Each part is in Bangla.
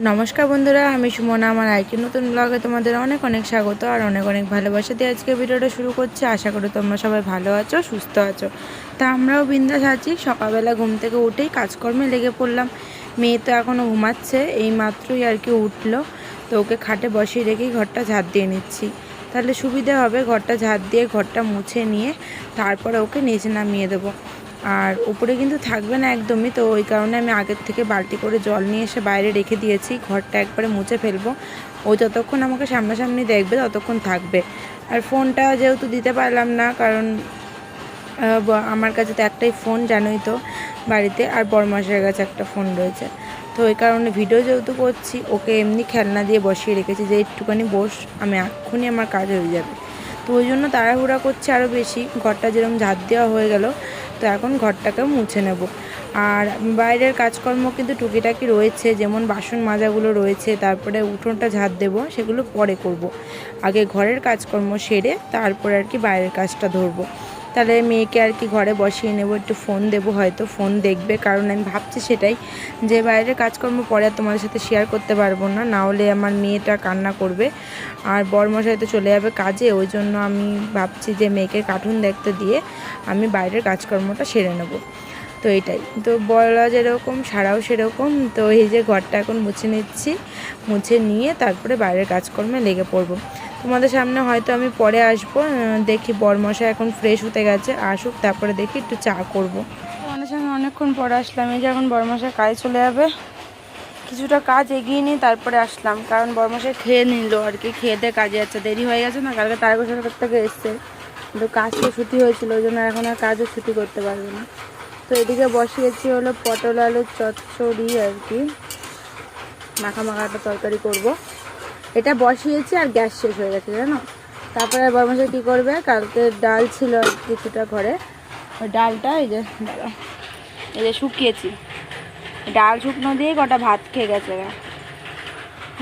নমস্কার বন্ধুরা, আমি সুমনা। আমার আরেকটি নতুন ব্লগে তোমাদের অনেক অনেক স্বাগত আর অনেক অনেক ভালোবাসা দিয়ে আজকে ভিডিওটা শুরু করছি। আশা করি তোমরা সবাই ভালো আছো, সুস্থ আছো। তা আমরাও বিন্দাস আছি। সকালবেলা ঘুম থেকে উঠেই কাজকর্মে লেগে পড়লাম। মেয়ে তো এখনও ঘুমাচ্ছে, এই মাত্রই আর কি উঠলো। তো ওকে খাটে বসিয়ে রেখেই ঘরটা ঝাড় দিয়ে নিচ্ছি, তাহলে সুবিধা হবে। ঘরটা ঝাড় দিয়ে ঘরটা মুছে নিয়ে তারপরে ওকে নিচে নামিয়ে দেবো। আর উপরে কিন্তু থাকবে না একদমই, তো ওই কারণে আমি আগের থেকে বালতি করে জল নিয়ে এসে বাইরে রেখে দিয়েছি। ঘরটা একবারে মুছে ফেলবো। ও যতক্ষণ আমাকে সামনাসামনি দেখবে ততক্ষণ থাকবে। আর ফোনটা যেহেতু দিতে পারলাম না, কারণ আমার কাছে তো একটাই ফোন, জানোই তো, বাড়িতে। আর বড়মাসের কাছে একটা ফোন রয়েছে। তো ওই কারণে ভিডিও যেহেতু করছি, ওকে এমনি খেলনা দিয়ে বসিয়ে রেখেছি যে একটুখানি বস, আমি এক্ষুনি আমার কাজ হয়ে যাবে। তো ওই জন্য তাড়াহুড়া করছে আরও বেশি। ঘরটা যেরকম ঝাড় দেওয়া হয়ে গেল, তো এখন ঘরটাকে মুছে নেব। আর বাইরের কাজকর্ম কিন্তু টুকিটাকি রয়েছে, যেমন বাসন মাজাগুলো রয়েছে, তারপরে উঠোনটা ঝাড় দেবো, সেগুলো পরে করব। আগে ঘরের কাজকর্ম সেরে তারপরে আর কি বাইরের কাজটা ধরবো। তাহলে মেয়েকে আর কি ঘরে বসিয়ে নেব, একটু ফোন দেবো, হয়তো ফোন দেখবে। কারণ আমি ভাবছি সেটাই, যে বাইরের কাজকর্ম পরে আর তোমাদের সাথে শেয়ার করতে পারবো না, না হলে আমার মেয়েটা কান্না করবে। আর বড়মশাই তো চলে যাবে কাজে, ওই জন্য আমি ভাবছি যে মেয়েকে কার্টুন দেখতে দিয়ে আমি বাইরের কাজকর্মটা সেরে নেব। তো এইটাই তো, বলা যেরকম সারাও সেরকম। তো এই যে ঘরটা এখন মুছে নিচ্ছি, মুছে নিয়ে তারপরে বাইরের কাজকর্মে লেগে পড়বো। তোমাদের সামনে হয়তো আমি পরে আসবো। দেখি বড়মশাই এখন ফ্রেশ হতে গেছে, আসুক, তারপরে দেখি একটু চা করবো। তোমাদের সামনে অনেকক্ষণ পরে আসলাম। এই যে এখন বড়মশাই কাজে চলে যাবে, কিছুটা কাজ এগিয়ে নিয়ে তারপরে আসলাম। কারণ বড়মশাই খেয়ে নিল আর কি, খেয়ে দিয়ে কাজে যাচ্ছে। দেরি হয়ে গেছে না, কালকে তারকেশ্বর থেকে এসছে, কিন্তু কাজ তো ছুটি হয়েছিল, ওই জন্য এখন আর কাজও ছুটি করতে পারবে না। তো এদিকে বসিয়েছি হলো পটল আলুর চচ্চড়ি আর কি, মাখা মাখা একটা তরকারি করব। এটা বসিয়েছি আর গ্যাস শেষ হয়ে গেছে জানো। তারপরে বড়মশাই কী করবে, কালকে ডাল ছিল কিছুটা ঘরে, ওই ডালটা এই যে শুকিয়েছি, ডাল শুকনো দিয়ে কটা ভাত খেয়ে গেছে।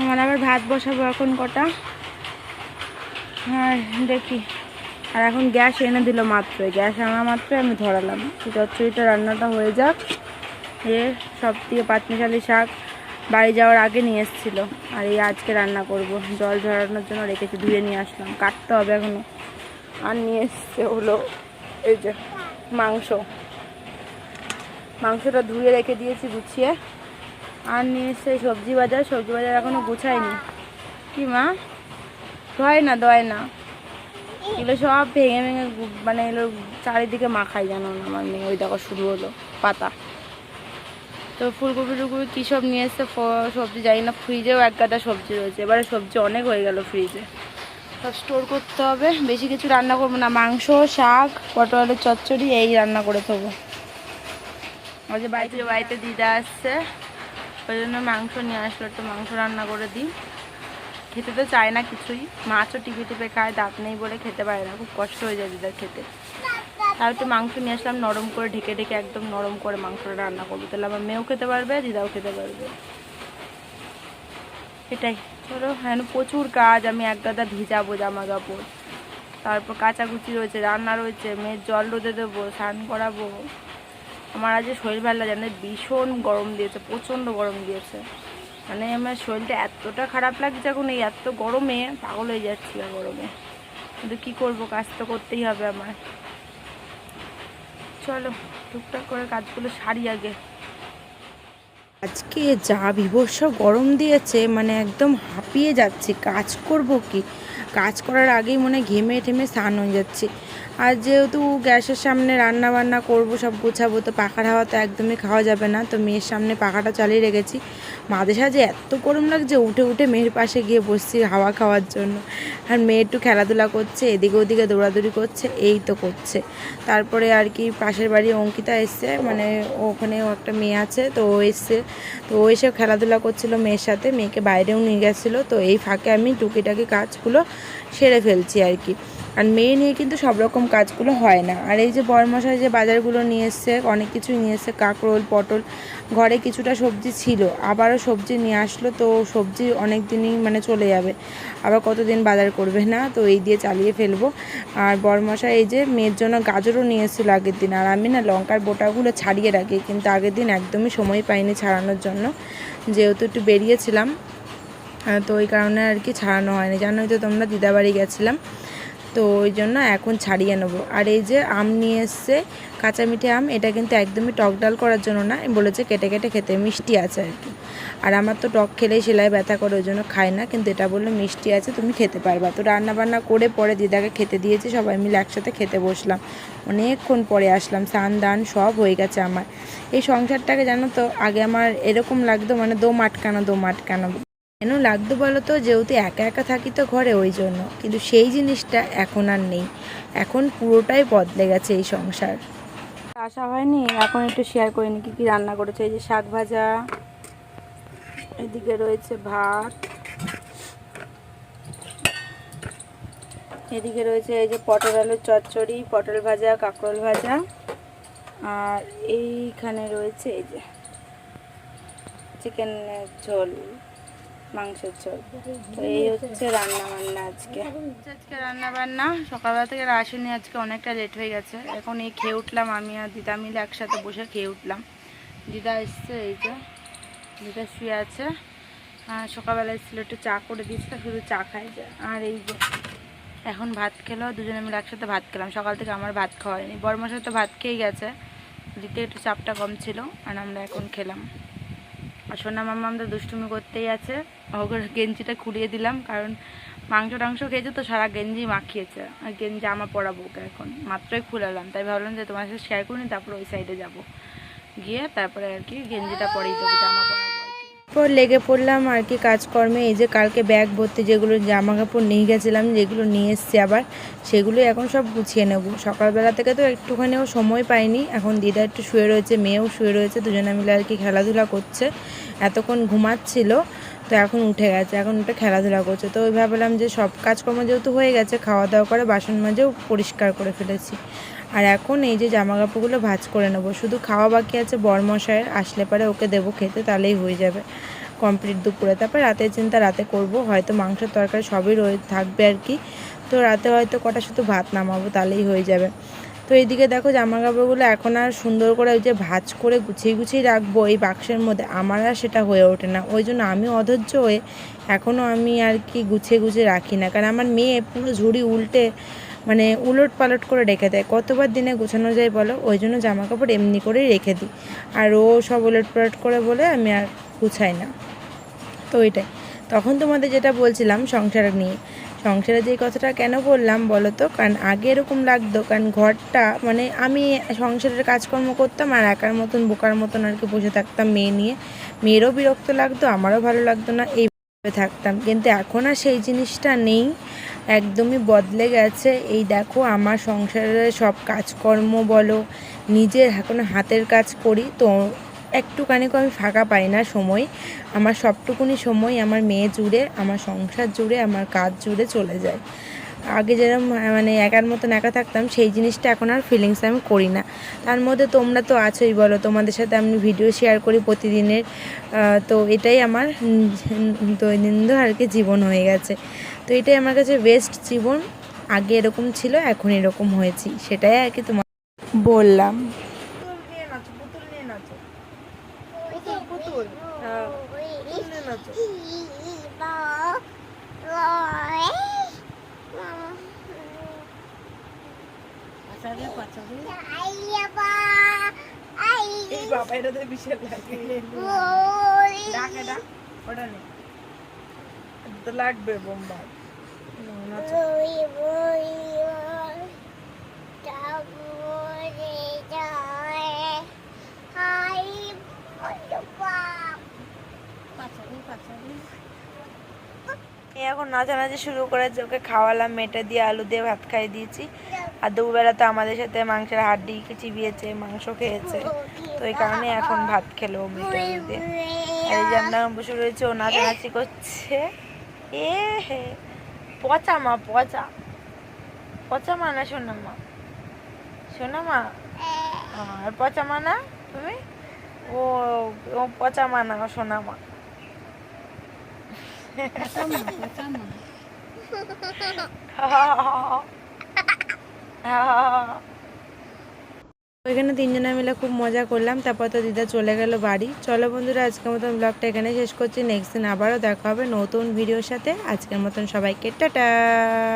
আমার আবার ভাত বসাবো এখন কটা, আর দেখি। আর এখন গ্যাস এনে দিল মাত্র, গ্যাস আনা মাত্র আমি ধরালাম। চচ্চড়িটা রান্নাটা হয়ে যাক। সব থেকে পাঁচমিশালি শাক বাড়ি যাওয়ার আগে নিয়ে এসেছিলো, আর এই আজকে রান্না করব। জল ঝরানোর জন্য রেখেছি, ধুয়ে নিয়ে আসলাম, কাটতে হবে এখনও। আর নিয়ে এসছে হলো এই যে মাংসটা ধুয়ে রেখে দিয়েছি গুছিয়ে। আর নিয়ে এসছে সবজি বাজার এখনও গুছাইনি। কি মা, ধয় না এগুলো সব ভেঙে ভেঙে মানে এগুলো চারিদিকে মাখাই, জানো না আমার মেয়ে। ওই দেখো শুরু হলো পাতা। তো ফুলকপি টুকপি কী সব নিয়ে এসছে সবজি, জানি না। ফ্রিজেও এক গাদা সবজি রয়েছে, এবারে সবজি অনেক হয়ে গেল ফ্রিজে, সব স্টোর করতে হবে। বেশি কিছু রান্না করবো না, মাংস, শাক, পটলের চচ্চড়ি এই রান্না করে দেবো। ওই যে বাড়িতে দিদা আসছে, ওই জন্য মাংস নিয়ে আসলো, একটু মাংস রান্না করে দিই। খেতে তো চায় না কিছুই, মাছও টিপে খায়, দাঁত নেই বলে খেতে পারে না, খুব কষ্ট হয়ে যায় দিদার খেতে। তার একটু মাংস নিয়ে আসলাম, নরম করে ঢেকে একদম নরম করে মাংসটা রান্না করবো, তাহলে আমার মেয়েও খেতে পারবে, দিদাও খেতে পারবে। এটাই। চলো, এখন প্রচুর কাজ। আমি এক গাদা ভিজাবো জামা কাপড়, তারপর কাচাকুচি রয়েছে, রান্না রয়েছে, মেয়ের জল রোদে দেবো, স্নান করাবো। আমার আজ শরীর ভালো লাগে না, ভীষণ গরম দিয়েছে, প্রচণ্ড গরম দিয়েছে। মানে আমার শরীরটা এতটা খারাপ লাগছে এখন, এই এত গরমে পাগল হয়ে যাচ্ছি আর গরমে। কিন্তু কী করবো, কাজ তো করতেই হবে আমার। চলো টুকটাক করে কাজগুলো সারি আগে। আজকে যা বিভৎস গরম দিয়েছে, মানে একদম হাঁপিয়ে যাচ্ছি। কাজ করব কি, কাজ করার আগেই মনে ঘেমে ঠেমে স্নান হয়ে যাচ্ছি। আর যেহেতু গ্যাসের সামনে রান্না বান্না করবো, সব গোছাবো, তো পাখার হাওয়া তো একদমই খাওয়া যাবে না। তো মেয়ের সামনে পাখাটা চালিয়ে রেখেছি। মাঝে সাঝে এত গরম লাগছে, উঠে মেয়ের পাশে গিয়ে বসছি হাওয়া খাওয়ার জন্য। আর মেয়ে একটু খেলাধুলা করছে, এদিকে ওদিকে দৌড়াদৌড়ি করছে, এই তো করছে। তারপরে আর কি পাশের বাড়ি অঙ্কিতা এসছে, মানে ওখানেও একটা মেয়ে আছে, তো ও এসছে। তো ও এসে খেলাধুলা করছিল মেয়ের সাথে, মেয়েকে বাইরেও নিয়ে গেছিলো। তো এই ফাঁকে আমি টুকিটাকি কাজগুলো সেরে ফেলছি আর কি। আর মেয়ে নিয়ে কিন্তু সব রকম কাজগুলো হয় না। আর এই যে বরমশাই যে বাজারগুলো নিয়ে এসছে, অনেক কিছুই নিয়ে এসছে, কাঁকরোল, পটল, ঘরে কিছুটা সবজি ছিল, আবারও সবজি নিয়ে আসলো। তো সবজি অনেক দিনই মানে চলে যাবে, আবার কতদিন বাজার করবে না, তো এই দিয়ে চালিয়ে ফেলবো। আর বরমশাই এই যে মেয়ের জন্য গাজরও নিয়ে এসেছিলো আগের দিন। আর আমি না লঙ্কার বোটাগুলো ছাড়িয়ে রাখি, কিন্তু আগের দিন একদমই সময় পাইনি ছাড়ানোর জন্য, যেহেতু একটু বেরিয়েছিলাম, তো ওই কারণে আর কি ছাড়ানো হয়নি। জানোই তো তোমরা, দিদাবাড়ি গেছিলাম, তো ওই জন্য এখন ছাড়িয়ে নেবো। আর এই যে আম নিয়ে এসছে, কাঁচা মিঠে আম, এটা কিন্তু একদমই টক ডাল করার জন্য না, বলেছে কেটে কেটে খেতে, মিষ্টি আছে আর কি। আর আমার তো টক খেলেই সেলাই ব্যথা করে, ওই জন্য খাই না, কিন্তু এটা বললো মিষ্টি আছে, তুমি খেতে পারবা। তো রান্না বান্না করে পরে দিদাকে খেতে দিয়েছি, সবাই মিলে একসাথে খেতে বসলাম। অনেকক্ষণ পরে আসলাম, স্নান দান সব হয়ে গেছে আমার। এই সংসারটাকে জানো তো, আগে আমার এরকম লাগতো, মানে দম আটকানো কেন লাগতো বলো তো, যেহেতু একা একা থাকি তো ঘরে, ওই জন্য। কিন্তু সেই জিনিসটা এখন আর নেই, এখন পুরোটাই বদলে গেছে এই সংসার। আসা হয়নি, এখন একটু শেয়ার করে নি কী কী রান্না করেছে। এই যে শাক ভাজা, এদিকে রয়েছে ভাত, এদিকে রয়েছে এই যে পটল আলুর চচ্চড়ি, পটল ভাজা, কাঁকরোল ভাজা, আর এইখানে রয়েছে এই যে চিকেনের ঝোল, মাংসের ঝোল। তো এই হচ্ছে রান্না বান্না আজকে রান্না বান্না। সকালবেলা থেকে আসেনি, আজকে অনেকটা লেট হয়ে গেছে। এখন এই খেয়ে উঠলাম, আমি আর দিদা মিলে একসাথে বসে খেয়ে উঠলাম। দিদা এসছে, এই যে দিদা শুয়ে আছে। সকালবেলা এসেছিল, একটু চা করে দিয়েছিল, শুধু চা খাই যায়। আর এই যে এখন ভাত খেলো, দুজনে মিলে একসাথে ভাত খেলাম। সকাল থেকে আমার ভাত খাওয়া হয়নি, বড়মশাই তো ভাত খেয়েই গেছে, দিতে একটু চাপটা কম ছিল, আর আমরা এখন খেলাম। আর সোনা মামা আমাদের দুষ্টুমি করতেই আছে, ওকে গেঞ্জিটা খুলিয়ে দিলাম, কারণ মাংস টাংস খেয়েছে তো সারা গেঞ্জি মাখিয়েছে, আর গেঞ্জি জামা পরাবো ওকে, এখন মাত্রই খুলালাম। তাই ভাবলাম যে তোমার সাথে শেয়ার করিনি, তারপরে ওই সাইডে যাব, গিয়ে তারপরে আর কি গেঞ্জিটা পরিয়ে দেবো, জামা পরাবো। পর লেগে পড়লাম আর কি কাজকর্মে। এই যে কালকে ব্যাগ ভর্তি যেগুলো জামা কাপড় নিয়ে গেছিলাম, যেগুলো নিয়ে এসছি আবার, সেগুলো এখন সব গুছিয়ে নেব। সকালবেলা থেকে তো একটুখানিও সময় পাইনি। এখন দিদা একটু শুয়ে রয়েছে, মেয়েও শুয়ে রয়েছে, দুজনে মিলে আর কি খেলাধুলা করছে। এতক্ষণ ঘুমাচ্ছিল, তো এখন উঠে গেছে, এখন উঠে খেলাধুলা করছে। তো ওই ভাবলাম যে সব কাজকর্ম যেহেতু হয়ে গেছে, খাওয়া দাওয়া করে বাসন মাজেও পরিষ্কার করে ফেলেছি। আর এখন এই যে জামা কাপড়গুলো ভাঁজ করে নেব, শুধু খাওয়া বাকি আছে। বরমশায়ের আসলে পরে ওকে দেবো খেতে, তাহলেই হয়ে যাবে কমপ্লিট দুপুরে। তারপর রাতের চিন্তা রাতে করব, হয়তো মাংস তরকারি সবই থাকবে আর কি। তো রাতে হয়তো কটা শুধু ভাত নামাবো, তাহলেই হয়ে যাবে। তো এইদিকে দেখো জামা কাপড়গুলো এখন আর সুন্দর করে ওই যে ভাঁজ করে গুছিয়ে রাখবো এই বাক্সের মধ্যে, আমার আর সেটা হয়ে ওঠে না। ওই জন্য আমি অধৈর্য হয়ে এখনও আমি আর কি গুছিয়ে রাখি না, কারণ আমার মেয়ে পুরো ঝুড়ি উল্টে মানে উলট পালট করে রেখে দেয়। কতবার দিনে গোছানো যায় বলো? ওই জন্য জামা কাপড় এমনি করেই রেখে দিই, আর ও সব উলট পালট করে বলে আমি আর গুছাই না। তো এটাই, তখন তোমাদের যেটা বলছিলাম সংসার নিয়ে, সংসারে যে কথাটা কেন বললাম বলো তো, কারণ আগে এরকম লাগতো, কারণ ঘরটা মানে আমি সংসারের কাজকর্ম করতাম আর একার মতন বোকার মতন আর কি বসে থাকতাম মেয়ে নিয়ে। মেয়েরও বিরক্ত লাগতো, আমারও ভালো লাগতো না, এইভাবে থাকতাম। কিন্তু এখন আর সেই জিনিসটা নেই, একদমই বদলে গেছে। এই দেখো আমার সংসারের সব কাজকর্ম বলো, নিজের এখন হাতের কাজ করি, তো একটুখানিও আমি ফাঁকা পাই না সময়। আমার সবটুকুনি সময় আমার মেয়ে জুড়ে, আমার সংসার জুড়ে, আমার কাজ জুড়ে চলে যায়। আগে যেরকম মানে একার মতন একা থাকতাম, সেই জিনিসটা এখন আর ফিলিংস আমি করি না। তার মধ্যে তোমরা তো আছোই বলো, তোমাদের সাথে আমি ভিডিও শেয়ার করি প্রতিদিনের। তো এটাই আমার দৈনন্দিন আর কি জীবন হয়ে গেছে। তো এটাই আমার কাছে বেস্ট জীবন। আগে এরকম ছিল, এখন এরকম হয়েছি, সেটাই আর কি তোমার বললাম। লাগবে বোম্বার এখন নাচানাচি শুরু করেছে, ওকে খাওয়ালাম, মেটে দিয়ে আলু দিয়ে ভাত খাইয়ে দিয়েছি। আর দুবেলা তো আমাদের সাথে মাংসের হাড্ডি চিবিয়েছে, মাংস খেয়েছে, তো এই কারণে এখন ভাত খেলো মেটে আলু দিয়ে। আর এই যে আমরা বসে রয়েছে, ও নাচানাচি করছে। এ হে পচা মা পচা, পচা মা না সোনা মা? সোনা মা। আর পচা মা না তুমি? ও ও পচা মা না, সোনা মা। ওইখানে তিনজনে মিলে খুব মজা করলাম, তারপর তো দিদা চলে গেল বাড়ি। চলো বন্ধুরা, আজকের মতন ব্লগটা এখানে শেষ করছি। নেক্সট দিন আবারও দেখা হবে নতুন ভিডিওর সাথে। আজকের মতন সবাইকে টাটা।